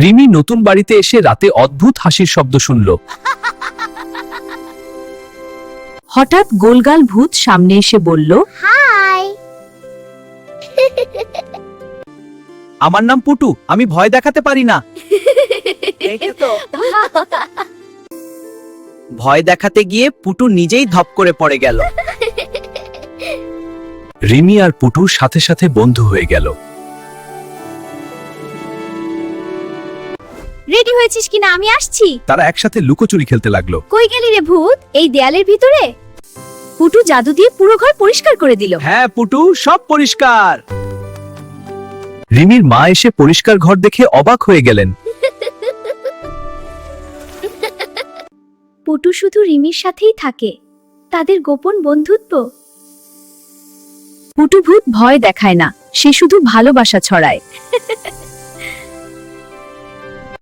রিমি নতুন বাড়িতে এসে রাতে অদ্ভুত হাসির শব্দ শুনল। হঠাৎ গোলগাল ভূত সামনে এসে বলল, হাই। আমার নাম পুটু, আমি ভয় দেখাতে পারি না। ভয় দেখাতে গিয়ে পুটু নিজেই ধপ করে পড়ে গেল। রিমি আর পুটু সাথে সাথে বন্ধু হয়ে গেল। রেডি হয়েছিস কিনা? আমি আসছি। তারা একসাথে লুকোচুরি খেলতে লাগলো। কই গেলি রে ভূত? এই দেয়ালের ভিতরে? পুটু জাদু দিয়ে পুরো ঘর পরিষ্কার করে দিল। হ্যাঁ পুটু, সব পরিষ্কার। রিমির মা এসে পরিষ্কার ঘর দেখে অবাক হয়ে গেলেন। পুটু শুধু রিমির সাথেই থাকে, তাদের গোপন বন্ধুত্ব। পুটু ভূত ভয় দেখায় না, সে শুধু ভালোবাসা ছড়ায়।